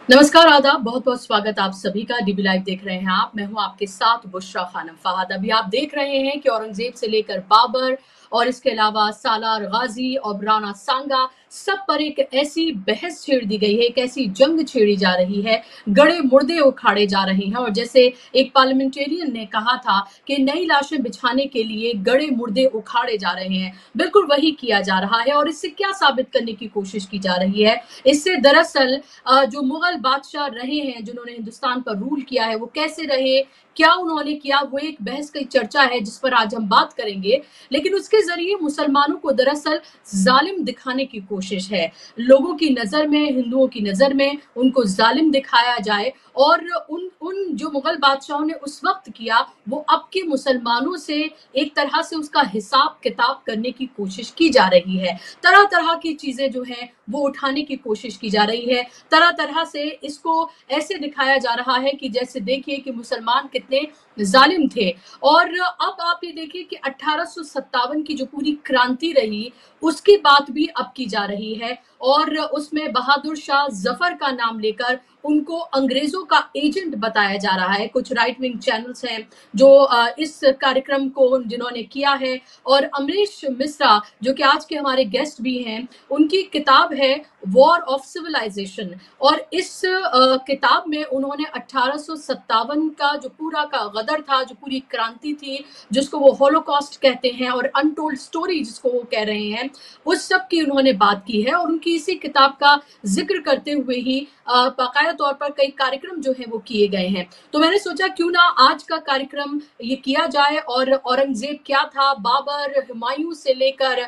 नमस्कार, आदाब, बहुत-बहुत स्वागत आप सभी का। डीबी लाइव देख रहे हैं आप। मैं हूँ आपके साथ बुशरा खानम फहाद। अभी आप देख रहे हैं कि औरंगज़ेब से लेकर बाबर और इसके अलावा सालार गाज़ी और राणा सांगा, सब पर एक ऐसी बहस छेड़ दी गई है, एक ऐसी जंग छेड़ी जा रही है, गड़े मुर्दे उखाड़े जा रहे हैं। और जैसे एक पार्लियामेंटेरियन ने कहा था कि नई लाशें बिछाने के लिए गड़े मुर्दे उखाड़े जा रहे हैं, बिल्कुल वही किया जा रहा है। और इससे क्या साबित करने की कोशिश की जा रही है? इससे दरअसल जो मुगल बादशाह रहे हैं, जिन्होंने हिंदुस्तान पर रूल किया है, वो कैसे रहे, क्या उन्होंने किया, वो एक बहस की चर्चा है जिस पर आज हम बात करेंगे। लेकिन उसके जरिए मुसलमानों को दरअसल जालिम दिखाने की कोशिश है। लोगों की नजर में, हिंदुओं की नजर में उनको जालिम दिखाया जाए और उन उन जो मुगल बादशाहों ने उस वक्त किया, वो अब के मुसलमानों से एक तरह से उसका हिसाब किताब करने की कोशिश की जा रही है। तरह तरह की चीजें जो हैं वो उठाने की कोशिश की जा रही है। तरह तरह से इसको ऐसे दिखाया जा रहा है कि जैसे देखिए कि मुसलमान कितने जालिम थे। और अब आप ये देखिए कि 1857 की जो पूरी क्रांति रही, उसकी बात भी अब की जा रही है और उसमें बहादुर शाह जफर का नाम लेकर उनको अंग्रेजों का एजेंट बताया जा रहा है। कुछ राइट विंग चैनल्स हैं जो इस कार्यक्रम को जिन्होंने किया है। और अमरीश मिश्रा जो कि आज के हमारे गेस्ट भी हैं, उनकी किताब है वॉर ऑफ सिविलाइजेशन। और इस किताब में उन्होंने 1857 का जो पूरा का गदर था, जो पूरी क्रांति थी, जिसको वो होलोकॉस्ट कहते हैं और अनटोल्ड स्टोरी जिसको वो कह रहे हैं, उस सब की उन्होंने बात की है। और उनकी इसी किताब का जिक्र करते हुए ही बाकायदा तौर पर कई कार्यक्रम जो हैं वो किए गए हैं। तो मैंने सोचा क्यों ना आज का कार्यक्रम ये किया जाए और औरंगजेब क्या था, बाबर, हुमायूं से लेकर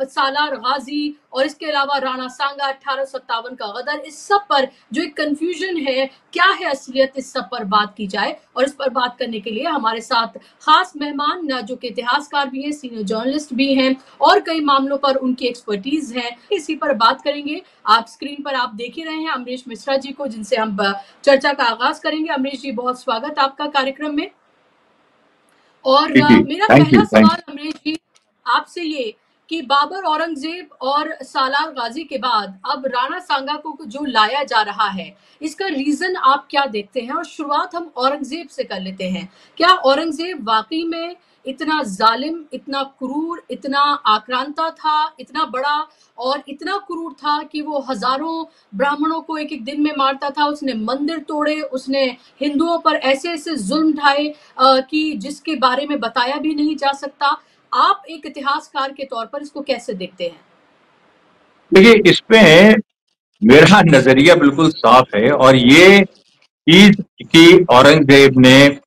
सालार गाजी और इसके अलावा राणा सांगा, 1857 का गदर, इस सब पर जो एक कंफ्यूजन है, क्या है असलियत, इस सब पर बात की जाए। और इस पर बात करने के लिए हमारे साथ खास मेहमान जो कि इतिहासकार भी हैं, सीनियर जर्नलिस्ट भी हैं और कई मामलों पर उनकी एक्सपर्टीज है, इसी पर बात करेंगे। आप स्क्रीन पर आप देख ही रहे हैं अमरीश मिश्रा जी को, जिनसे हम चर्चा का आगाज करेंगे। अमरीश जी, बहुत स्वागत आपका कार्यक्रम में। और जी जी, मेरा थैंक यू पहला थैंक सवाल अमरीश जी आपसे ये कि बाबर, औरंगजेब और सालार गाजी के बाद अब राणा सांगा को जो लाया जा रहा है, इसका रीजन आप क्या देखते हैं? और शुरुआत हम औरंगजेब से कर लेते हैं। क्या औरंगजेब वाकई में इतना जालिम, इतना क्रूर, इतना आक्रांता था, इतना बड़ा और इतना क्रूर था कि वो हजारों ब्राह्मणों को एक एक दिन में मारता था? उसने मंदिर तोड़े, उसने हिंदुओं पर ऐसे ऐसे जुल्म ढाए कि जिसके बारे में बताया भी नहीं जा सकता। आप एक इतिहासकार के तौर पर इसको कैसे देखते हैं? देखिए, इसमें मेरा नजरिया बिल्कुल साफ है और ये चीज कि औरंगजेब ने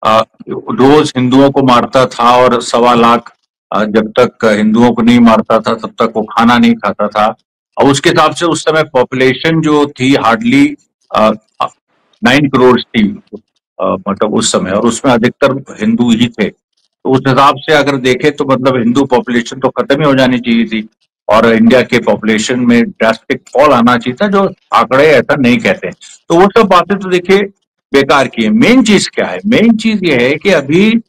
रोज हिंदुओं को मारता था और 1.25 लाख जब तक हिंदुओं को नहीं मारता था तब तक वो खाना नहीं खाता था। और उसके हिसाब से उस समय पॉपुलेशन जो थी हार्डली 9 करोड़ थी, मतलब उस समय, और उसमें अधिकतर हिंदू ही थे। तो उस हिसाब से अगर देखें तो मतलब हिंदू पॉपुलेशन तो खत्म ही हो जानी चाहिए थी और इंडिया के पॉपुलेशन में ड्रास्टिक फॉल आना चाहिए था, जो आंकड़े ऐसा नहीं कहते। तो वो सब बातें तो देखिए बेकार की है। मेन चीज क्या है? मेन चीज ये है कि अभी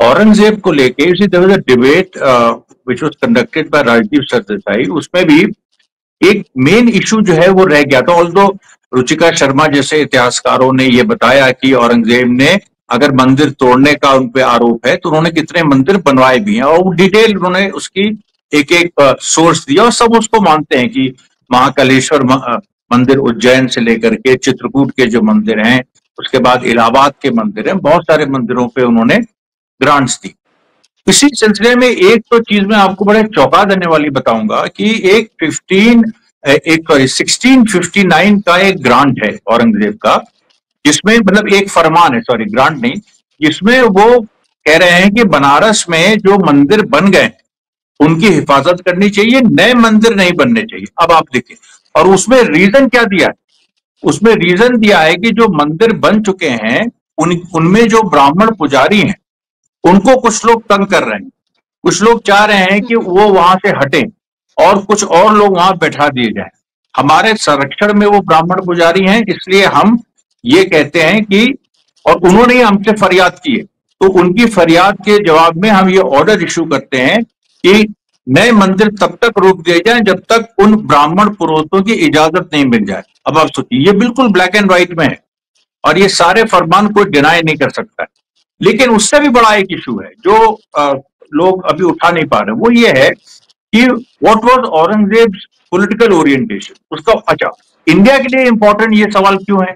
औरंगजेब को लेके debate which was conducted by Rajeev Sardesai, उसमें भी एक मेन इशू जो है वो रह गया था। ऑल्दो रुचिका शर्मा जैसे इतिहासकारों ने ये बताया कि औरंगजेब ने अगर मंदिर तोड़ने का उन पे आरोप है तो उन्होंने कितने मंदिर बनवाए भी हैं और वो डिटेल उन्होंने उसकी एक एक सोर्स दिया और सब उसको मानते हैं कि महाकालेश्वर मंदिर उज्जैन से लेकर के चित्रकूट के जो मंदिर हैं, उसके बाद इलाहाबाद के मंदिर हैं, बहुत सारे मंदिरों पे उन्होंने ग्रांट्स दी। इसी सिलसिले में एक तो चीज मैं आपको बड़े चौंका देने वाली बताऊंगा कि एक 1659 का एक ग्रांट है औरंगजेब का, जिसमें मतलब एक फरमान है, सॉरी ग्रांट नहीं, जिसमें वो कह रहे हैं कि बनारस में जो मंदिर बन गए उनकी हिफाजत करनी चाहिए, नए मंदिर नहीं बनने चाहिए। अब आप देखिए, और उसमें रीजन क्या दिया है? उसमें रीजन दिया है कि जो मंदिर बन चुके हैं उनमें जो ब्राह्मण पुजारी हैं उनको कुछ लोग तंग कर रहे हैं, कुछ लोग चाह रहे हैं कि वो वहां से हटें और कुछ और लोग वहां बैठा दिए जाएं। हमारे संरक्षण में वो ब्राह्मण पुजारी हैं, इसलिए हम ये कहते हैं कि, और उन्होंने ही हमसे फरियाद की है, तो उनकी फरियाद के जवाब में हम ये ऑर्डर इशू करते हैं कि नए मंदिर तब तक रोक दिए जाए जब तक उन ब्राह्मण पुरोहितों की इजाजत नहीं मिल जाए। अब आप सोचिए, ये बिल्कुल ब्लैक एंड व्हाइट में है और ये सारे फरमान कोई डिनाई नहीं कर सकता है। लेकिन उससे भी बड़ा एक इशू है जो लोग अभी उठा नहीं पा रहे, वो ये है कि what was Aurangzeb political orientation उसका। अच्छा, इंडिया के लिए इंपॉर्टेंट ये सवाल क्यों है?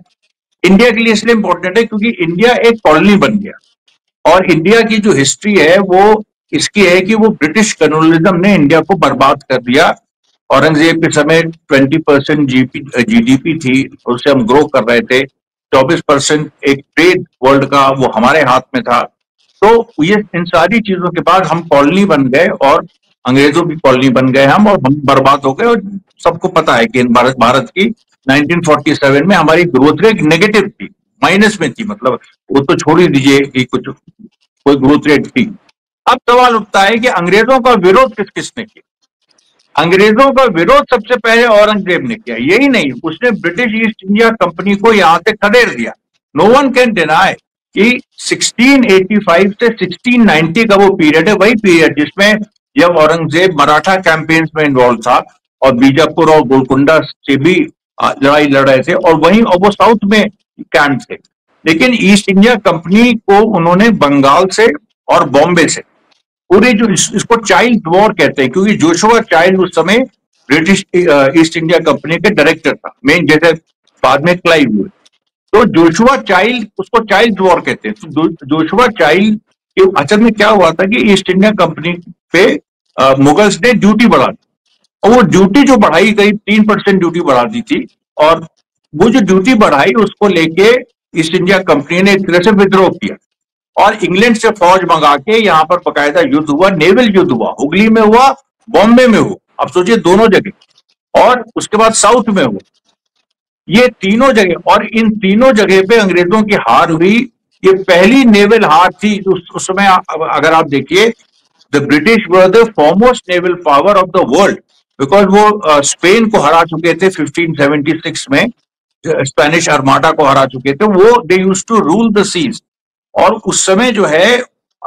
इंडिया के लिए इसलिए इंपॉर्टेंट है क्योंकि इंडिया एक कॉलोनी बन गया और इंडिया की जो हिस्ट्री है वो इसकी है कि वो ब्रिटिश कॉलोनिज्म ने इंडिया को बर्बाद कर दिया। औरंगजेब के समय 20% जीडीपी थी, उससे हम ग्रो कर रहे थे। 24% एक ट्रेड वर्ल्ड का वो हमारे हाथ में था। तो ये इन सारी चीजों के बाद हम कॉलोनी बन गए और अंग्रेजों की कॉलोनी बन गए हम, और हम बर्बाद हो गए। और सबको पता है कि भारत की 1947 में हमारी ग्रोथ रेट नेगेटिव थी, माइनस में थी। मतलब वो तो छोड़ ही दीजिए कि कुछ कोई ग्रोथ रेट थी। अब सवाल उठता है कि अंग्रेजों का विरोध किस किसने किया? अंग्रेजों का विरोध सबसे पहले औरंगजेब ने किया। यही नहीं, उसने ब्रिटिश ईस्ट इंडिया कंपनी को यहां से खदेड़ दिया। नो वन कैन डिनाई कि 1685 से 1690 का वो पीरियड है, वही पीरियड जिसमें जब औरंगजेब मराठा कैंपेन्स में इन्वॉल्व था और बीजापुर और गोलकुंडा से भी लड़ाई लड़ रहे थे, और वहीं और वो साउथ में कैंप थे। लेकिन ईस्ट इंडिया कंपनी को उन्होंने बंगाल से और बॉम्बे से पूरे जो इसको चाइल्ड वॉर कहते हैं, क्योंकि जोशुआ चाइल्ड उस समय ब्रिटिश ईस्ट इंडिया कंपनी के डायरेक्टर था मेन, जैसे बाद में क्लाइव हुए। तो जोशुआ चाइल्ड, उसको चाइल्ड वॉर कहते हैं। तो जोशुआ चाइल्ड के असल में क्या हुआ था कि ईस्ट इंडिया कंपनी पे मुगल्स ने ड्यूटी बढ़ा दी, और वो ड्यूटी जो बढ़ाई गई 3% ड्यूटी बढ़ा दी थी। और वो जो ड्यूटी बढ़ाई उसको लेके ईस्ट इंडिया कंपनी ने एक तरह से विद्रोह किया और इंग्लैंड से फौज मंगा के यहाँ पर बकायदा युद्ध हुआ, नेवल युद्ध हुआ, हुगली में हुआ, बॉम्बे में हुआ। अब सोचिए दोनों जगह, और उसके बाद साउथ में हुआ, ये तीनों जगह। और इन तीनों जगह पे अंग्रेजों की हार हुई। ये पहली नेवल हार थी उस समय। अगर आप देखिए, the British were the foremost naval power of the world, because वो स्पेन को हरा चुके थे 1576 में, स्पेनिश आर्माडा को हरा चुके थे। वो they used to rule the seas, और उस समय जो है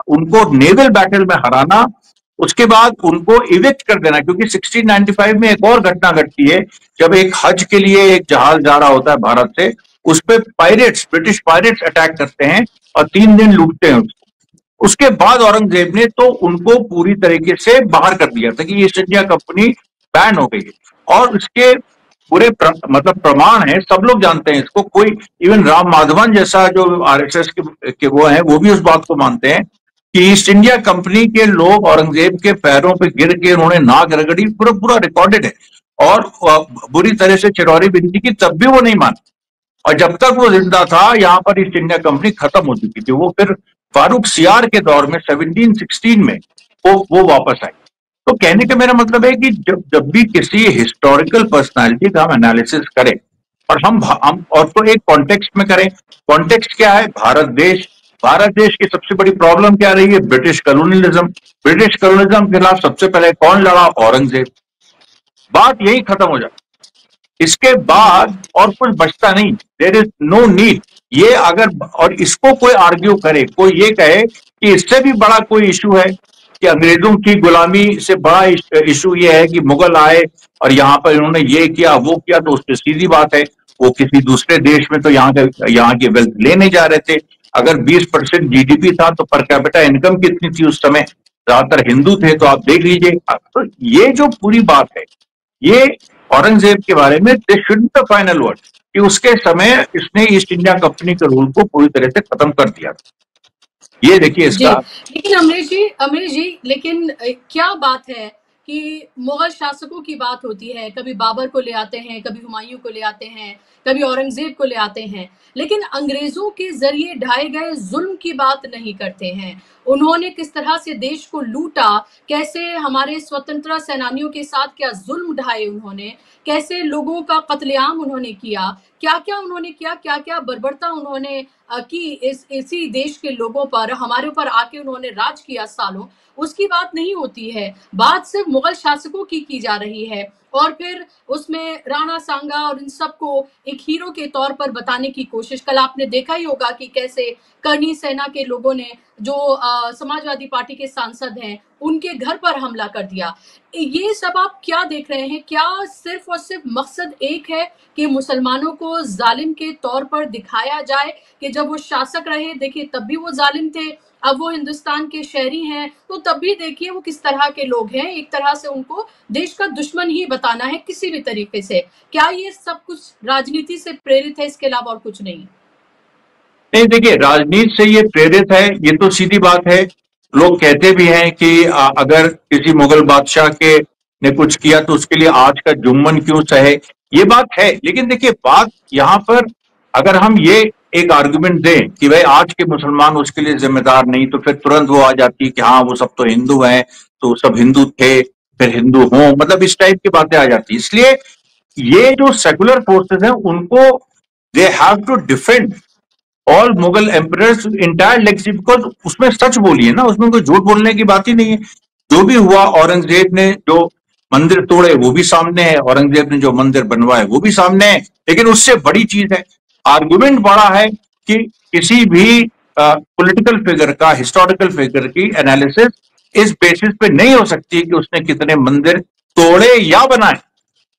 उनको नेवल बैटल में हराना, उसके बाद उनको इविक्ट कर देना। क्योंकि 1695 में एक और घटना घटती है, जब एक हज के लिए एक जहाज जा रहा होता है भारत से, उस पर पायरेट्स, ब्रिटिश पायरेट्स अटैक करते हैं और 3 दिन लूटते हैं उसको। उसके बाद औरंगजेब ने तो उनको पूरी तरीके से बाहर कर दिया था कि ईस्ट इंडिया कंपनी बैन हो गई है। और इसके पूरे मतलब प्रमाण है, सब लोग जानते हैं इसको। कोई इवन राम माधवन जैसा जो आरएसएस के वो हैं, वो भी उस बात को मानते हैं कि ईस्ट इंडिया कंपनी के लोग औरंगजेब के पैरों पे गिर के उन्होंने नाक रगड़ी, पूरा पूरा रिकॉर्डेड है। और बुरी तरह से चिरौरी बिनती की, तब भी वो नहीं माना। और जब तक वो जिंदा था यहाँ पर ईस्ट इंडिया कंपनी खत्म हो चुकी थी। वो फिर फारूक सियार के दौर में 1716 में वो वापस आई। तो कहने का मेरा मतलब है कि जब जब भी किसी हिस्टोरिकल पर्सनालिटी का हम एनालिसिस करें, और हम और तो एक कॉन्टेक्स्ट में करें। कॉन्टेक्स्ट क्या है? भारत देश। भारत देश की सबसे बड़ी प्रॉब्लम क्या रही है? British colonialism. ब्रिटिश कॉलोनियलिज्म के खिलाफ सबसे पहले कौन लड़ा? औरंगजेब। बात यही खत्म हो जाती। इसके बाद और कुछ बचता नहीं। There is no need. ये अगर और इसको कोई आर्ग्यू करे, कोई ये कहे कि इससे भी बड़ा कोई इशू है कि अंग्रेजों की गुलामी से बड़ा इशू ये है कि मुगल आए और यहाँ पर इन्होंने ये किया वो किया, तो उससे सीधी बात है वो किसी दूसरे देश में तो यहाँ की वेल्थ ले नहीं जा रहे थे। अगर 20% जीडीपी था तो पर कैपिटा इनकम कितनी थी उस समय? ज्यादातर हिंदू थे, तो आप देख लीजिए। तो ये जो पूरी बात है, ये औरंगजेब के बारे में this should be the final word, कि उसके समय इसने ईस्ट इंडिया कंपनी के रूल को पूरी तरह से खत्म कर दिया। ये देखिए जी, इसका। लेकिन अमरीश जी, लेकिन क्या बात है कि मुगल शासकों की बात होती है, कभी बाबर को ले आते हैं, कभी हुमायूं को ले आते हैं, कभी औरंगजेब को ले आते हैं, लेकिन अंग्रेजों के जरिए ढाए गए जुल्म की बात नहीं करते हैं। उन्होंने किस तरह से देश को लूटा, कैसे हमारे स्वतंत्रता सेनानियों के साथ क्या जुल्म ढाए उन्होंने, कैसे लोगों का कत्लेआम उन्होंने किया, क्या क्या उन्होंने किया, क्या क्या बर्बरता उन्होंने की इसी देश के लोगों पर, हमारे ऊपर आके उन्होंने राज किया सालों, उसकी बात नहीं होती है। बात सिर्फ मुगल शासकों की जा रही है। और फिर उसमें राणा सांगा और इन सबको एक हीरो के तौर पर बताने की कोशिश। कल आपने देखा ही होगा कि कैसे करनी सेना के लोगों ने जो समाजवादी पार्टी के सांसद हैं उनके घर पर हमला कर दिया। ये सब आप क्या देख रहे हैं? क्या सिर्फ और सिर्फ मकसद एक है कि मुसलमानों को जालिम के तौर पर दिखाया जाए कि जब वो शासक रहे, देखिए तब भी वो जालिम थे, अब वो हिंदुस्तान के शहरी हैं तो तब भी देखिए वो किस तरह के लोग हैं, एक तरह से उनको देश का दुश्मन ही बताना है किसी भी तरीके से। क्या ये सब कुछ राजनीति से प्रेरित है, इसके अलावा और कुछ नहीं? नहीं, देखिए राजनीति से ये प्रेरित है, ये तो सीधी बात है। लोग कहते भी हैं कि अगर किसी मुगल बादशाह के ने कुछ किया तो उसके लिए आज का जुम्मन क्यों सहे, ये बात है। लेकिन देखिए बात यहाँ पर, अगर हम ये एक आर्गुमेंट दें कि भाई आज के मुसलमान उसके लिए जिम्मेदार नहीं, तो फिर तुरंत वो आ जाती है कि हाँ वो सब तो हिंदू हैं, तो सब हिंदू थे फिर हिंदू हों, मतलब इस टाइप की बातें आ जाती है। इसलिए ये जो सेकुलर फोर्सेस हैं उनको they have to defend all Mughal emperors entire legacy, because उसमें सच बोली है ना, उसमें कोई झूठ बोलने की बात ही नहीं है। जो भी हुआ, औरंगजेब ने जो मंदिर तोड़े वो भी सामने है, औरंगजेब ने जो मंदिर बनवाए वो भी सामने है। लेकिन उससे बड़ी चीज है, आर्गुमेंट बड़ा है कि किसी भी पॉलिटिकल फिगर का, हिस्टोरिकल फिगर की एनालिसिस इस बेसिस पे नहीं हो सकती कि उसने कितने मंदिर तोड़े या बनाए।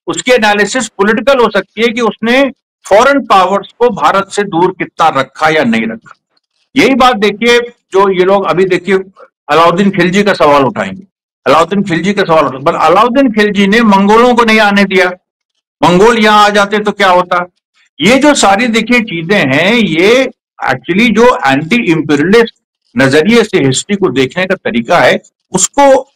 उसकी एनालिसिस पॉलिटिकल हो सकती है कि उसने फॉरेन पावर्स को भारत से दूर कितना रखा या नहीं रखा। यही बात देखिए, जो ये लोग अभी देखिए अलाउद्दीन खिलजी का सवाल उठाएंगे, अलाउद्दीन खिलजी का सवाल उठाएंगे, पर अलाउद्दीन खिलजी ने मंगोलों को नहीं आने दिया, मंगोल यहां आ जाते तो क्या होता। ये जो सारी देखिए चीजें हैं, ये एक्चुअली जो एंटी इंपीरियलिस्ट नजरिए से हिस्ट्री को देखने का तरीका है, उसको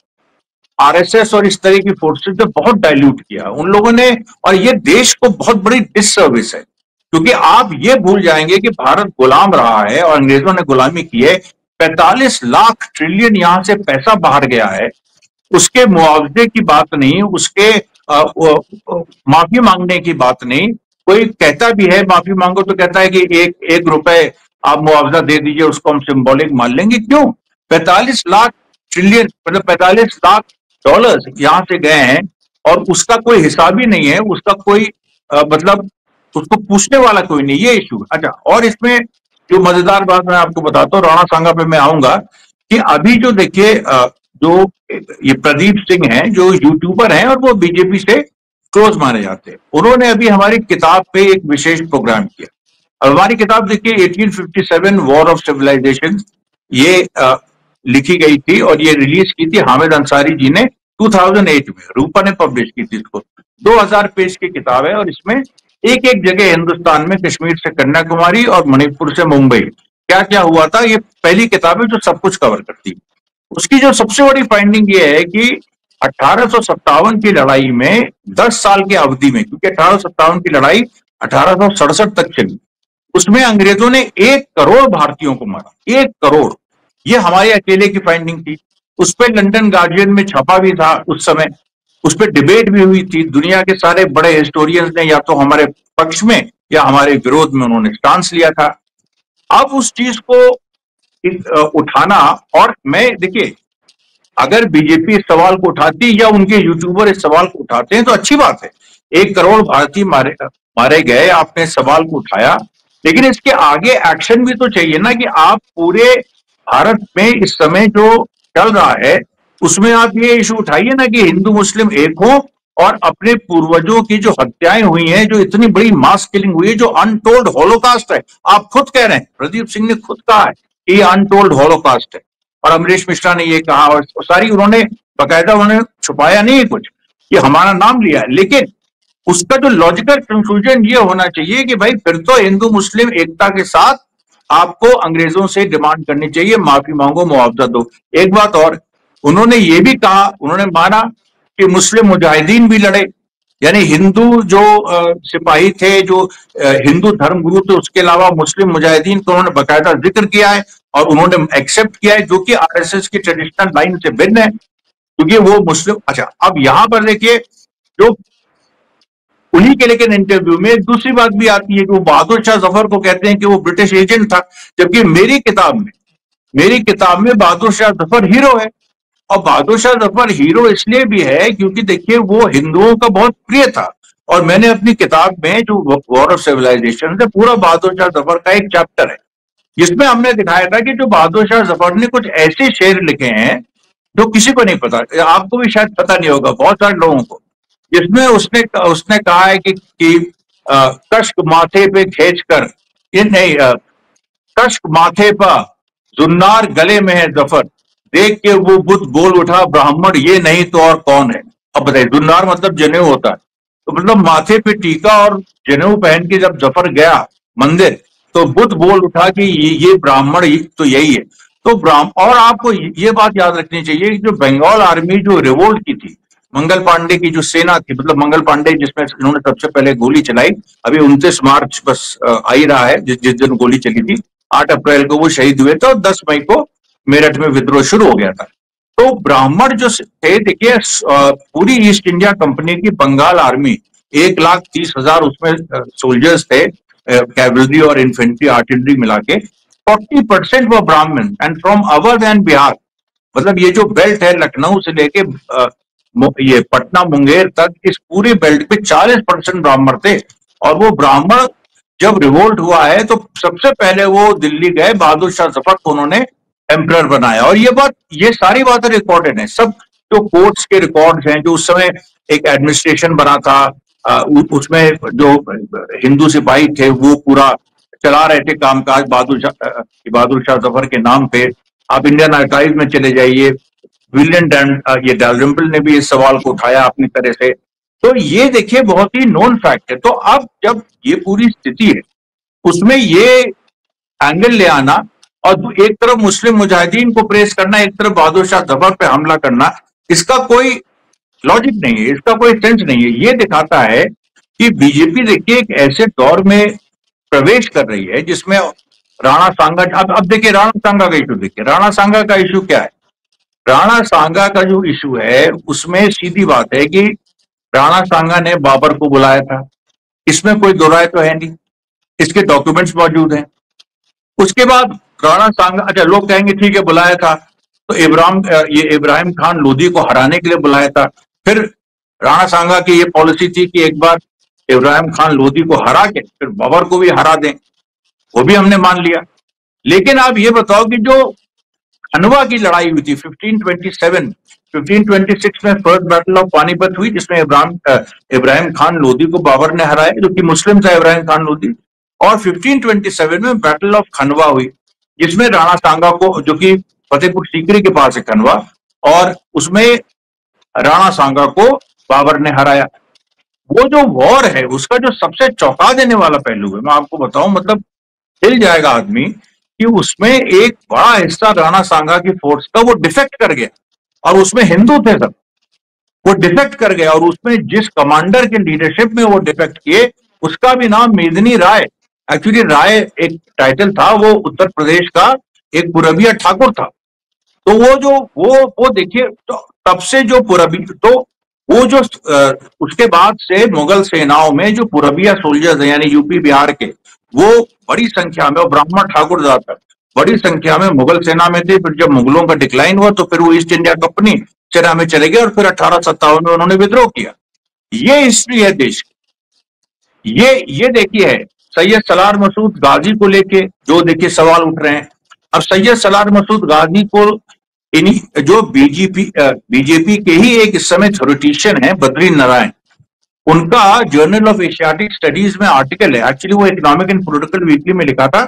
आरएसएस और इस तरह की फोर्सेस ने बहुत डाइल्यूट किया उन लोगों ने। और ये देश को बहुत बड़ी डिससर्विस है, क्योंकि आप ये भूल जाएंगे कि भारत गुलाम रहा है और अंग्रेजों ने गुलामी की है। 45 लाख ट्रिलियन यहां से पैसा बाहर गया है, उसके मुआवजे की बात नहीं, उसके माफी मांगने की बात नहीं। कोई कहता भी है माफी मांगो तो कहता है कि एक एक रुपए आप मुआवजा दे दीजिए, उसको हम सिंबॉलिक मान लेंगे। क्यों? 45 लाख ट्रिलियन मतलब 45 लाख डॉलर्स यहां से गए हैं और उसका कोई हिसाब ही नहीं है, उसका कोई मतलब उसको पूछने वाला कोई नहीं, ये इशू। अच्छा, और इसमें जो मजेदार बात मैं आपको बताता हूँ, राणा सांगा पे मैं आऊंगा, कि अभी जो देखिए जो ये प्रदीप सिंह हैं जो यूट्यूबर हैं और वो बीजेपी से क्लोज माने जाते हैं, उन्होंने अभी हमारी किताब पे एक विशेष प्रोग्राम किया। अब हमारी किताब देखिए 1857 वॉर ऑफ सिविलाइजेशन, ये लिखी गई थी और ये रिलीज की थी हामिद अंसारी जी ने 2008 में, रूपा ने पब्लिश की थी इसको। 2000 पेज की किताब है और इसमें एक एक जगह हिंदुस्तान में, कश्मीर से कन्याकुमारी और मणिपुर से मुंबई, क्या क्या हुआ था, ये पहली किताब है जो सब कुछ कवर करती है। उसकी जो सबसे बड़ी फाइंडिंग ये है कि 1857 की लड़ाई में 10 साल की अवधि में, क्योंकि 1857 की लड़ाई 1867 तक चली, उसमें अंग्रेजों ने 1 करोड़ भारतीयों को मारा। 1 करोड़, ये हमारे अकेले की फाइंडिंग थी। उस पर लंदन गार्जियन में छपा भी था उस समय, उस पर डिबेट भी हुई थी। दुनिया के सारे बड़े हिस्टोरियंस ने या तो हमारे पक्ष में या हमारे विरोध में उन्होंने स्टांस लिया था। अब उस चीज को उठाना, और मैं देखिए अगर बीजेपी इस सवाल को उठाती या उनके यूट्यूबर इस सवाल को उठाते हैं तो अच्छी बात है। 1 करोड़ भारतीय मारे गए, आपने सवाल को उठाया, लेकिन इसके आगे एक्शन भी तो चाहिए ना, कि आप पूरे भारत में इस समय जो चल रहा है उसमें आप ये इशू उठाइए ना कि हिंदू मुस्लिम एक हो और अपने पूर्वजों की जो हत्याएं हुई हैं, जो इतनी बड़ी मास किलिंग हुई है, जो अनटोल्ड हॉलोकास्ट है। आप खुद कह रहे हैं, प्रदीप सिंह ने खुद कहा है कि ये अनटोल्ड हॉलोकास्ट है, और अमरीश मिश्रा ने ये कहा, और सारी उन्होंने बकायदा, उन्होंने छुपाया नहीं कुछ, ये हमारा नाम लिया है। लेकिन उसका जो लॉजिकल कंक्लूजन ये होना चाहिए कि भाई फिर तो हिंदू मुस्लिम एकता के साथ आपको अंग्रेजों से डिमांड करनी चाहिए, माफी मांगो, मुआवजा दो। एक बात और, उन्होंने ये भी कहा, उन्होंने माना कि मुस्लिम मुजाहिदीन भी लड़े, यानी हिंदू जो सिपाही थे, जो हिंदू धर्मगुरु थे, उसके अलावा मुस्लिम मुजाहिदीन को उन्होंने बकायदा जिक्र किया है और उन्होंने एक्सेप्ट किया है, जो कि आरएसएस की ट्रेडिशनल लाइन से भिन्न है, क्योंकि वो मुस्लिम। अच्छा, अब यहां पर देखिए, जो उन्हीं के लेकिन इंटरव्यू में एक दूसरी बात भी आती है कि वो बहादुर शाह जफर को कहते हैं कि वो ब्रिटिश एजेंट था, जबकि मेरी किताब में बहादुर शाह जफर हीरो है। और बहादुर शाह जफर हीरो इसलिए भी है क्योंकि देखिए वो हिंदुओं का बहुत प्रिय था, और मैंने अपनी किताब में जो वॉर ऑफ सिविलाइजेशन है, पूरा बहादुर शाह जफर का एक चैप्टर है। जिसमें हमने दिखाया था कि जो बहादुर शाह जफर ने कुछ ऐसे शेर लिखे हैं जो किसी को नहीं पता, आपको भी शायद पता नहीं होगा, बहुत सारे लोगों को, जिसमें उसने उसने कहा है कि कश्क माथे पे खींच कर, ये नहीं, कश्क माथे पर जुन्नार गले में है जफर, देख के वो बुद्ध बोल उठा ब्राह्मण ये नहीं तो और कौन है। अब बताइए, जुन्नार मतलब जनेऊ होता है, तो मतलब माथे पे टीका और जनेऊ पहन के जब जफर गया मंदिर, तो बुद्ध बोल उठा कि ये ब्राह्मण तो यही है। तो और आपको ये बात याद रखनी चाहिए कि जो बंगाल आर्मी जो रिवोल्ट की थी, मंगल पांडे की जो सेना थी, मतलब मंगल पांडे जिसमें इन्होंने सबसे पहले गोली चलाई, अभी 29 मार्च बस आ ही रहा है जिस दिन गोली चली थी, 8 अप्रैल को वो शहीद हुए थे और 10 मई को मेरठ में विद्रोह शुरू हो गया था। तो ब्राह्मण जो थे, देखिए पूरी ईस्ट इंडिया कंपनी की बंगाल आर्मी 1,30,000 उसमें सोल्जर्स थे, कैवलरी और इन्फेंट्री आर्टिलरी मिला के, 40% वो ब्राह्मण and from Awadh and Bihar, मतलब ये जो बेल्ट है लखनऊ से लेके ये पटना मुंगेर तक, इस पूरे बेल्ट पे 40% ब्राह्मण थे। और वो ब्राह्मण जब रिवोल्ट हुआ है तो सबसे पहले वो दिल्ली गए, बहादुर शाह जफर को उन्होंने एम्परर बनाया। और ये सारी बातें रिकॉर्डेड हैं, सब जो कोर्ट्स के रिकॉर्ड्स हैं, जो उस समय एक एडमिनिस्ट्रेशन बना था, उसमें जो हिंदू सिपाही थे वो पूरा चला रहे थे कामकाज बहादुर शाह जफर के नाम पे। आप इंडियन आर्काइव में चले जाइए, विलियम ये डैलरिम्पल ने भी इस सवाल को उठाया अपनी तरह से। तो ये देखिए बहुत ही नोन फैक्ट है। तो अब जब ये पूरी स्थिति है, उसमें ये एंगल ले आना और एक तरफ मुस्लिम मुजाहिदीन को प्रेस करना, एक तरफ बहादुर शाह जफर पे हमला करना, इसका कोई लॉजिक नहीं है, इसका कोई सेंस नहीं है। ये दिखाता है कि बीजेपी देखिए एक ऐसे दौर में प्रवेश कर रही है जिसमें राणा सांगा, अब देखिए राणा सांगा का इशू, देखिए राणा सांगा का इशू क्या है। राणा सांगा का जो इशू है उसमें सीधी बात है कि राणा सांगा ने बाबर को बुलाया था, इसमें कोई दो राय तो है नहीं, इसके डॉक्यूमेंट्स मौजूद हैं। उसके बाद राणा सांगा, अच्छा लोग कहेंगे ठीक है बुलाया था, तो इब्राहिम खान लोधी को हराने के लिए बुलाया था। फिर राणा सांगा की ये पॉलिसी थी कि एक बार इब्राहिम खान लोधी को हरा के फिर बाबर को भी हरा दें, वो भी हमने मान लिया। लेकिन आप ये बताओ कि जो खनवा की लड़ाई हुई थी 1526 में फर्स्ट बैटल ऑफ पानीपत हुई, जिसमें इब्राहिम खान लोधी को बाबर ने हराया, जो कि मुस्लिम था इब्राहिम खान लोधी। और 1527 में बैटल ऑफ खनवा हुई, जिसमें राणा सांगा को, जो कि फतेहपुर सीकरी के पास है खनवा, और उसमें राणा सांगा को बाबर ने हराया। वो जो वॉर है उसका जो सबसे चौंका देने वाला पहलू है, मैं आपको बताऊं, मतलब हिल जाएगा आदमी, कि उसमें एक बड़ा हिस्सा राणा सांगा की फोर्स का वो डिफेक्ट कर गया, और उसमें हिंदू थे सब, वो डिफेक्ट कर गया। और उसमें जिस कमांडर के लीडरशिप में वो डिफेक्ट किए, उसका भी नाम मेदिनी राय, एक्चुअली राय एक टाइटल था, वो उत्तर प्रदेश का एक पुरबिया ठाकुर था। तो वो देखिए, तो तब से जो तो वो जो उसके बाद से मुगल सेनाओं में जो पुरबिया सोल्जर्स हैं, यानी यूपी बिहार के, वो बड़ी संख्या में, और ब्राह्मण ठाकुर ज्यादातर बड़ी संख्या में मुगल सेना में थे। फिर जब मुगलों का डिक्लाइन हुआ तो फिर वो ईस्ट इंडिया कंपनी सेना में चले गए, और फिर 1857 में उन्होंने विद्रोह किया। ये हिस्ट्री है देश की। ये देखिए है सैयद सलार मसूद गाजी को लेके जो देखिए सवाल उठ रहे हैं। अब सैयद सलार मसूद गाजी को इन्हीं जो बीजेपी के ही एक इस समय थ्योरेटिशियन है बद्री नारायण, उनका जर्नल ऑफ एशियाटिक स्टडीज में आर्टिकल है, एक्चुअली वो इकोनॉमिक एंड पॉलिटिकल वीकली में लिखा था,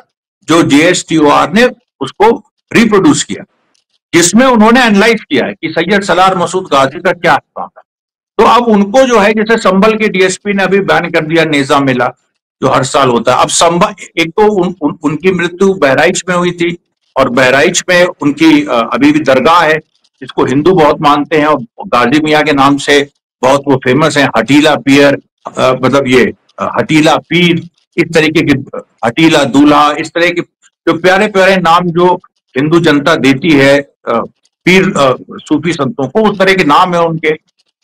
जो JSTOR ने उसको रिप्रोड्यूस किया, जिसमें उन्होंने एनालाइज किया है कि सैयद सलार मसूद गाजी का क्या था। तो अब उनको जो है, जैसे संभल के DSP ने अभी बैन कर दिया नेजा मेला जो हर साल होता है। अब संभल, एक तो उनकी मृत्यु बहराइच में हुई थी, और बहराइच में उनकी अभी भी दरगाह है, जिसको हिंदू बहुत मानते हैं, और गाजी मियाँ के नाम से बहुत वो फेमस है, हटीला पीर, मतलब ये हटीला पीर, इस तरीके के, हटीला दूल्हा, इस तरह के जो प्यारे प्यारे नाम जो हिंदू जनता देती है पीर सूफी संतों को, उस तरह के नाम है उनके।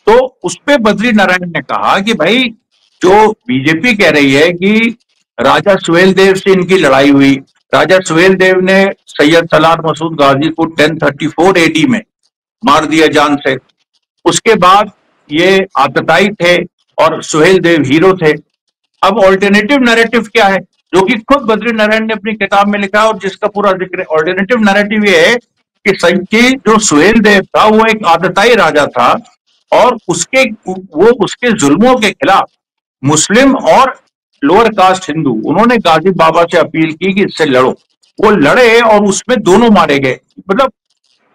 तो उस पे बद्री नारायण ने कहा कि भाई जो बीजेपी कह रही है कि राजा सुहेल देव से इनकी लड़ाई हुई, राजा सुहेल देव ने सैयद सलार मसूद गाजी को 1034 AD में मार दिया जान से। उसके बाद ये आतताई थे और सुहेल देव हीरो थे। अब ऑल्टरनेटिव नैरेटिव क्या है जो कि खुद बद्री नारायण ने अपनी किताब में लिखा और जिसका पूरा जिक्र ऑल्टरनेटिव नैरेटिव ये है कि जो सुहेल देव था वो एक आदताई राजा था और उसके जुल्मों के खिलाफ मुस्लिम और लोअर कास्ट हिंदू उन्होंने गाजी बाबा से अपील की कि इससे लड़ो। वो लड़े और उसमें दोनों मारे गए। मतलब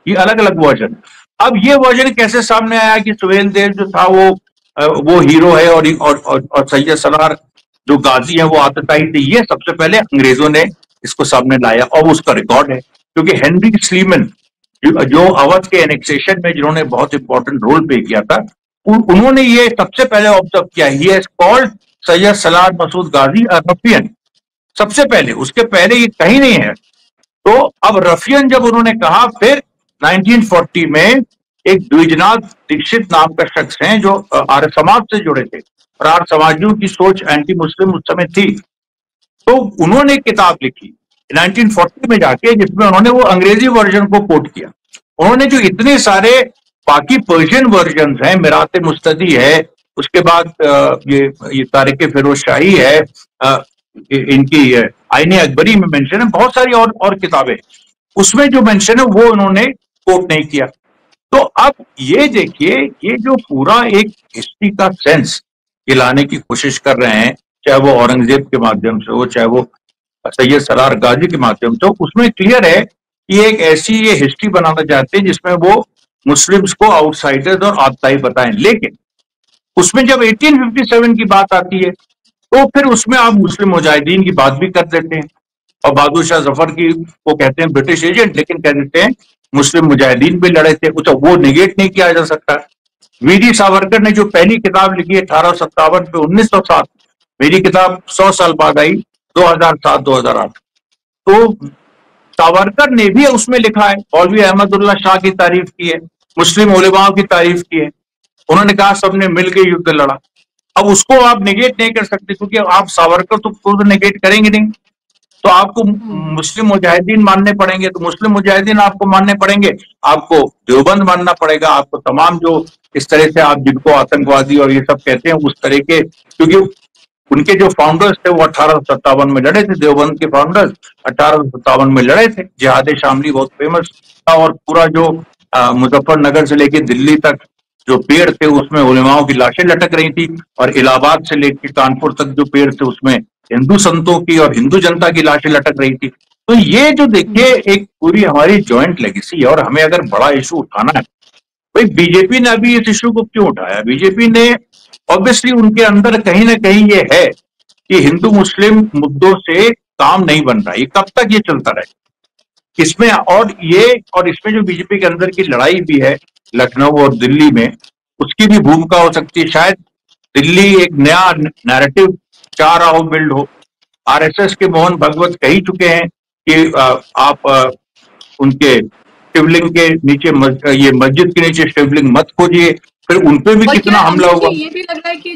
ये अलग अलग वर्जन। अब ये वर्जन कैसे सामने आया कि सुहेल देव जो था वो हीरो है और सैयद सलार जो गाजी है वो आतताई थे। ये सबसे पहले अंग्रेजों ने इसको सामने लाया और उसका रिकॉर्ड है क्योंकि हेनरी स्लीमन जो अवध के एनेक्सेशन में जिन्होंने बहुत इंपॉर्टेंट रोल प्ले किया था उन्होंने ये सबसे पहले ऑब्जर्व किया। He has called Syed Salar Masud Ghazi a ruffian. सबसे पहले, उसके पहले ये कहीं नहीं है। तो अब रफियन जब उन्होंने कहा, फिर 1940 में एक द्विजनाथ दीक्षित नाम का शख्स है जो आर्य समाज से जुड़े थे और आर्य समाजियों की सोच एंटी मुस्लिम उस समय थी। तो उन्होंने एक किताब लिखी 1940 में जाके जिसमें उन्होंने वो अंग्रेजी वर्जन को कोट किया। उन्होंने जो इतने सारे बाकी पर्शियन वर्जन हैं, मिरात मुस्तदी है, उसके बाद ये तारिक फिरोज शाही है, इनकी आईने अकबरी में मेंशन है, बहुत सारी और किताबें, उसमें जो मेंशन है वो उन्होंने कोट नहीं किया। तो अब ये देखिए, ये जो पूरा एक हिस्ट्री का सेंस ये लाने की कोशिश कर रहे हैं, चाहे वो औरंगजेब के माध्यम से हो, चाहे वो सैयद सलार गाजी के माध्यम से हो, उसमें क्लियर है कि एक ऐसी ये हिस्ट्री बनाना चाहते हैं जिसमें वो मुस्लिम्स को आउटसाइडर्स और आतताई बताएं। लेकिन उसमें जब 1857 की बात आती है तो फिर उसमें आप मुस्लिम मुजाहिदीन की बात भी कर देते हैं और बहादुर शाह जफर की वो कहते हैं ब्रिटिश एजेंट, लेकिन कह देते हैं मुस्लिम मुजाहिदीन भी लड़े थे। वो निगेट नहीं किया जा सकता। वीडी सावरकर ने जो पहली किताब लिखी 1857 पे 1907, मेरी किताब 100 साल बाद आई 2007-2008। तो सावरकर ने भी उसमें लिखा है, मौलवी अहमदुल्लाह शाह की तारीफ की है, मुस्लिम उलेमाओं की तारीफ की है। उन्होंने कहा सबने मिलकर युद्ध लड़ा। अब उसको आप निगेट नहीं कर सकते क्योंकि आप सावरकर तो खुद निगेट करेंगे नहीं, तो आपको मुस्लिम मुजाहिदीन मानने पड़ेंगे। तो मुस्लिम मुजाहिदीन आपको मानने पड़ेंगे, आपको देवबंद मानना पड़ेगा, आपको तमाम जो इस तरह से आप जिनको आतंकवादी और ये सब कहते हैं उस तरह के, क्योंकि उनके जो फाउंडर्स थे वो 1857 में लड़े थे। देवबंद के फाउंडर्स 1857 में लड़े थे। जिहाद शामली बहुत फेमस था और पूरा जो मुजफ्फरनगर से लेके दिल्ली तक जो पेड़ थे उसमें उलेमाओं की लाशें लटक रही थी और इलाहाबाद से लेकर कानपुर तक जो पेड़ थे उसमें हिंदू संतों की और हिंदू जनता की लाशें लटक रही थी। तो ये जो देखिए एक पूरी हमारी जॉइंट लेगेसी है। और हमें अगर बड़ा इशू उठाना है, भाई बीजेपी ने अभी इस इशू को क्यों उठाया? बीजेपी ने ऑब्वियसली उनके अंदर कहीं ना कहीं ये है कि हिंदू मुस्लिम मुद्दों से काम नहीं बन रहा। ये कब तक ये चलता रहे इसमें, और इसमें जो बीजेपी के अंदर की लड़ाई भी है लखनऊ और दिल्ली में, उसकी भी भूमिका हो सकती है। शायद दिल्ली एक नया नैरेटिव चाह रहा हो, बिल्ड हो। आरएसएस के मोहन भगवत कह ही चुके हैं कि आप उनके शिवलिंग के नीचे ये मस्जिद के नीचे शिवलिंग मत खोजिए। फिर उनपे भी कितना हमला हुआ। ये भी लग रहा है कि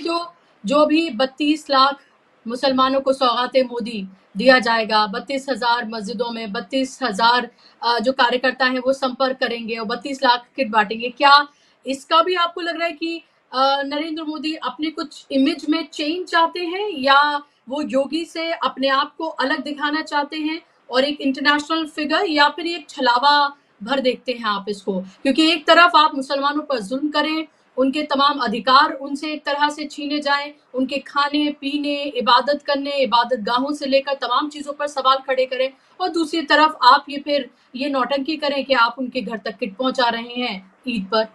जो भी 32 लाख मुसलमानों को सौगाते मोदी दिया जाएगा, 32,000 मस्जिदों में 32,000 जो कार्यकर्ता हैं वो संपर्क करेंगे और 32 लाख किट बांटेंगे। क्या इसका भी आपको लग रहा है कि नरेंद्र मोदी अपने कुछ इमेज में चेंज चाहते हैं, या वो योगी से अपने आप को अलग दिखाना चाहते हैं और एक इंटरनेशनल फिगर, या फिर एक छलावा भर देखते हैं आप इसको? क्योंकि एक तरफ आप मुसलमानों पर जुल्म करें, उनके तमाम अधिकार उनसे एक तरह से छीने जाएं, उनके खाने पीने, इबादत करने, इबादत गाहों से लेकर तमाम चीजों पर सवाल खड़े करें, और दूसरी तरफ आप ये नौटंकी करें कि आप उनके घर तक किट पहुंचा रहे हैं ईद पर।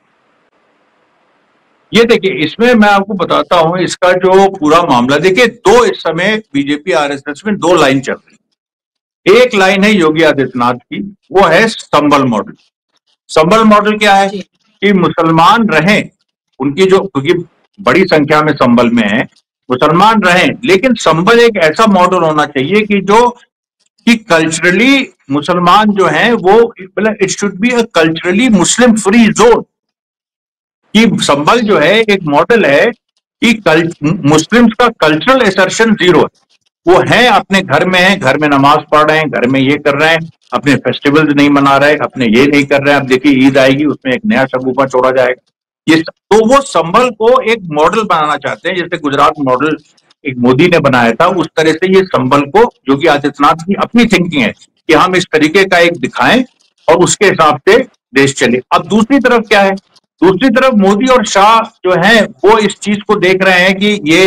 ये देखिए, इसमें मैं आपको बताता हूं इसका जो पूरा मामला। देखिए, दो इस समय बीजेपी आरएसएस में दो लाइन चल रही। एक लाइन है योगी आदित्यनाथ की, वो है संबल मॉडल। संबल मॉडल क्या है कि मुसलमान रहें, उनकी जो, क्योंकि बड़ी संख्या में संबल में है, मुसलमान रहें, लेकिन संबल एक ऐसा मॉडल होना चाहिए कि जो कि कल्चरली मुसलमान जो हैं वो, मतलब it should be a culturally Muslim free zone. कि संबल जो है एक मॉडल है कि मुस्लिम्स का कल्चरल एसर्शन जीरो है। वो है अपने घर में है, घर में नमाज पढ़ रहे हैं, घर में ये कर रहे हैं, अपने फेस्टिवल्स नहीं मना रहे, अपने ये नहीं कर रहे हैं। अब देखिए ईद आएगी, उसमें एक नया शगुफा छोड़ा जाएगा। ये तो वो संबल को एक मॉडल बनाना चाहते हैं, जैसे गुजरात मॉडल एक मोदी ने बनाया था, उस तरह से ये संबल को योगी आदित्यनाथ की अपनी थिंकिंग है कि हम इस तरीके का एक दिखाएं और उसके हिसाब से देश चले। अब दूसरी तरफ क्या है, दूसरी तरफ मोदी और शाह जो है वो इस चीज को देख रहे हैं कि ये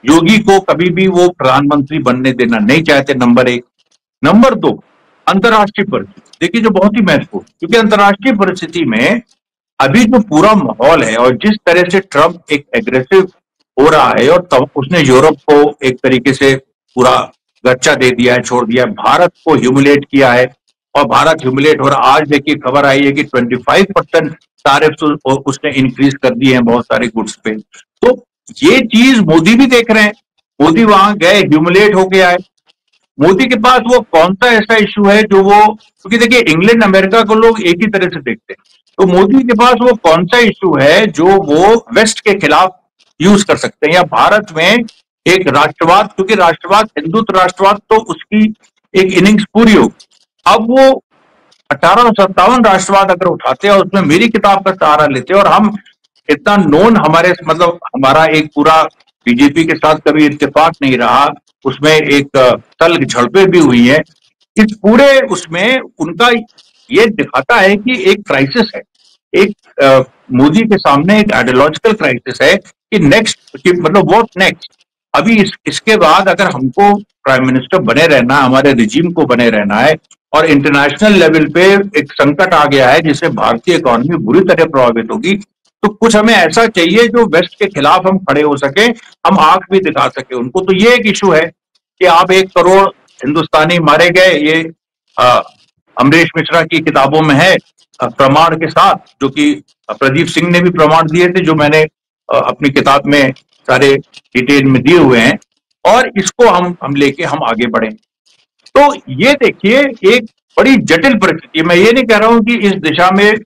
योगी को कभी भी वो प्रधानमंत्री बनने देना नहीं चाहते, नंबर एक। नंबर दो, अंतर्राष्ट्रीय परिस्थिति देखिए जो बहुत ही महत्वपूर्ण, क्योंकि अंतर्राष्ट्रीय परिस्थिति में अभी जो पूरा माहौल है और जिस तरह से ट्रंप एक एग्रेसिव हो रहा है और तब उसने यूरोप को एक तरीके से पूरा गच्चा दे दिया है, छोड़ दिया है, भारत को ह्यूमिलेट किया है और भारत ह्यूमिलेट हो रहा। आज देखिए खबर आई है कि 25% टैरिफ्स उसने इंक्रीज कर दिए हैं बहुत सारे गुड्स पे। तो ये चीज मोदी भी देख रहे हैं, मोदी वहां गए, ह्यूमिलेट हो गया है। मोदी के पास वो कौन सा ऐसा इशू है जो वो, क्योंकि देखिए इंग्लैंड अमेरिका को लोग एक ही तरह से देखते हैं, तो मोदी के पास वो कौन सा इशू है जो वो वेस्ट के खिलाफ यूज कर सकते हैं, या भारत में एक राष्ट्रवाद, क्योंकि राष्ट्रवाद, हिंदुत्व राष्ट्रवाद तो उसकी एक इनिंग्स पूरी होगी। अब वो 1857 राष्ट्रवाद अगर उठाते हैं और उसमें मेरी किताब का सहारा लेते हैं और हम इतना नोन हमारे मतलब हमारा एक पूरा बीजेपी के साथ कभी इत्तेफाक नहीं रहा, उसमें एक तल्ख झड़पें भी हुई है, इस पूरे उसमें उनका ये दिखाता है कि एक क्राइसिस है, एक मोदी के सामने एक आइडियोलॉजिकल क्राइसिस है कि नेक्स्ट कि मतलब व्हाट नेक्स्ट। अभी इसके बाद अगर हमको प्राइम मिनिस्टर बने रहना है, हमारे रिजीम को बने रहना है और इंटरनेशनल लेवल पे एक संकट आ गया है जिससे भारतीय इकोनॉमी बुरी तरह प्रभावित होगी, तो कुछ हमें ऐसा चाहिए जो वेस्ट के खिलाफ हम खड़े हो सके, हम आंख भी दिखा सके उनको। तो ये एक इशू है कि आप 1 करोड़ हिंदुस्तानी मारे गए, ये अमरीश मिश्रा की किताबों में है प्रमाण के साथ, जो कि प्रदीप सिंह ने भी प्रमाण दिए थे, जो मैंने अपनी किताब में सारे डिटेल में दिए हुए हैं, और इसको हम लेके हम आगे बढ़े। तो ये देखिए एक बड़ी जटिल परिस्थिति है। मैं ये नहीं कह रहा हूं कि इस दिशा में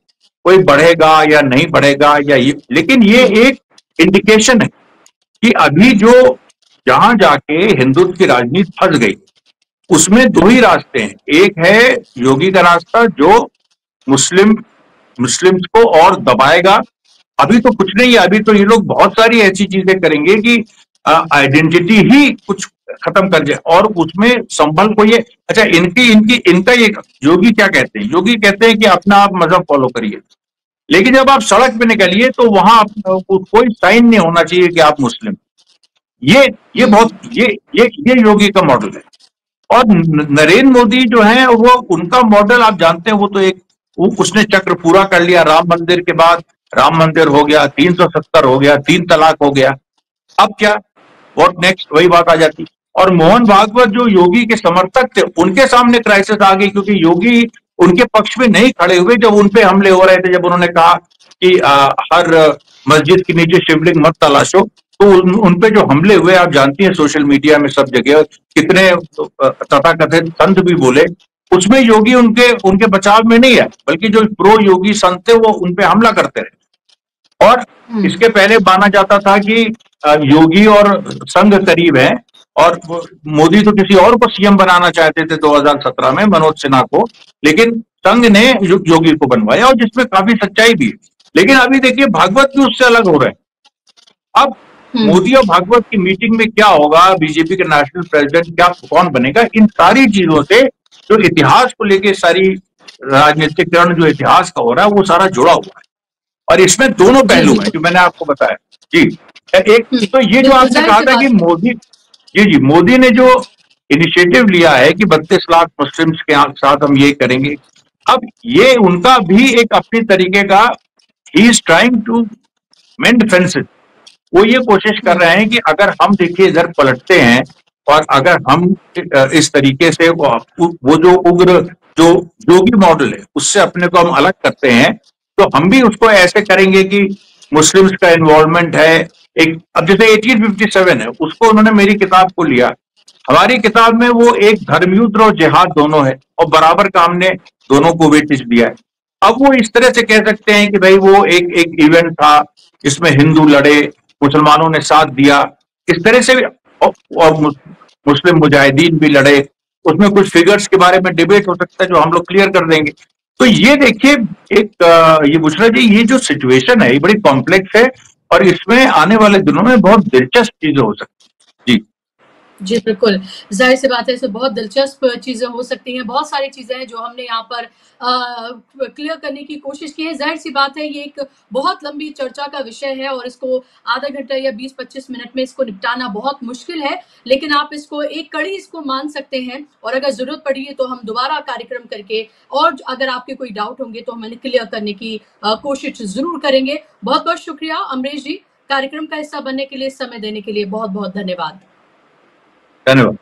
कोई बढ़ेगा या नहीं बढ़ेगा या ये, लेकिन ये एक इंडिकेशन है कि अभी जो जहां जाके हिंदुत्व की राजनीति फंस गई, उसमें 2 ही रास्ते हैं। एक है योगी का रास्ता जो मुस्लिम्स को और दबाएगा। अभी तो कुछ नहीं है, अभी तो ये लोग बहुत सारी ऐसी चीजें करेंगे कि आइडेंटिटी ही कुछ खत्म कर जाए, और उसमें संभल को ये अच्छा इनका ये योगी क्या कहते हैं, योगी कहते हैं कि अपना आप मजहब फॉलो करिए, लेकिन जब आप सड़क पे निकलिए तो वहां कोई साइन नहीं होना चाहिए कि आप मुस्लिम। ये बहुत ये योगी का मॉडल है। और नरेंद्र मोदी जो है वो उनका मॉडल आप जानते हैं, वो तो एक उसने चक्र पूरा कर लिया। राम मंदिर के बाद राम मंदिर हो गया, 370 हो गया, 3 तलाक हो गया, अब क्या, व्हाट नेक्स्ट, वही बात आ जाती। और मोहन भागवत जो योगी के समर्थक थे, उनके सामने क्राइसिस आ गई, क्योंकि योगी उनके पक्ष में नहीं खड़े हुए जब उनपे हमले हो रहे थे, जब उन्होंने कहा कि हर मस्जिद के नीचे शिवलिंग मत तलाशो, तो उनपे जो हमले हुए आप जानती हैं, सोशल मीडिया में सब जगह कितने तथाकथित संत भी बोले, उसमें योगी उनके बचाव में नहीं है, बल्कि जो प्रो योगी संत थे वो उनपे हमला करते रहे। और इसके पहले माना जाता था कि योगी और संघ करीब है, और मोदी तो किसी और को सीएम बनाना चाहते थे 2017 में, मनोज सिन्हा को, लेकिन संघ ने योगी को बनवाया, और जिसमें काफी सच्चाई भी है। लेकिन अभी देखिए भागवत भी उससे अलग हो रहे हैं। अब मोदी और भागवत की मीटिंग में क्या होगा, बीजेपी के नेशनल प्रेसिडेंट क्या कौन बनेगा, इन सारी चीजों से जो इतिहास को लेके सारी राजनीतिकरण जो इतिहास का हो रहा है वो सारा जुड़ा हुआ है, और इसमें दोनों पहलू हैं जो मैंने आपको बताया। जी, एक तो ये जो आपने कहा था कि मोदी ने जो इनिशिएटिव लिया है कि 32 लाख मुस्लिम्स के साथ हम ये करेंगे, अब ये उनका भी एक अपनी तरीके का, he is trying to mend fences. वो ये कोशिश कर रहे हैं कि अगर हम देखिए इधर पलटते हैं और अगर हम इस तरीके से वो जो उग्र जो योगी मॉडल है उससे अपने को हम अलग करते हैं, तो हम भी उसको ऐसे करेंगे कि मुस्लिम्स का इन्वॉल्वमेंट है। एक अब जैसे 1857 है, उसको उन्होंने मेरी किताब को लिया, हमारी किताब में वो एक धर्मयुद्ध और जिहाद दोनों है, और बराबर का हमने दोनों को वेटेज दिया है। अब वो इस तरह से कह सकते हैं कि भाई वो एक इवेंट था जिसमें हिंदू लड़े, मुसलमानों ने साथ दिया, इस तरह से भी, और मुस्लिम मुजाहिदीन भी लड़े, उसमें कुछ फिगर्स के बारे में डिबेट हो सकता है जो हम लोग क्लियर कर देंगे। तो ये देखिए एक ये बुशरा जी, ये जो सिचुएशन है ये बड़ी कॉम्प्लेक्स है, और इसमें आने वाले दिनों में बहुत दिलचस्प चीजें हो सकती। जी जी, बिल्कुल। ज़ाहिर सी बात है, इसमें बहुत दिलचस्प चीज़ें हो सकती हैं, बहुत सारी चीज़ें हैं जो हमने यहाँ पर क्लियर करने की कोशिश की है। ज़ाहिर सी बात है, ये एक बहुत लंबी चर्चा का विषय है और इसको आधा घंटा या 20-25 मिनट में इसको निपटाना बहुत मुश्किल है, लेकिन आप इसको एक कड़ी इसको मान सकते हैं और अगर ज़रूरत पड़ी तो हम दोबारा कार्यक्रम करके और अगर आपके कोई डाउट होंगे तो हम इन्हें क्लियर करने की कोशिश ज़रूर करेंगे। बहुत-बहुत शुक्रिया अमरीश जी, कार्यक्रम का हिस्सा बनने के लिए, समय देने के लिए बहुत-बहुत धन्यवाद। धन्यवाद।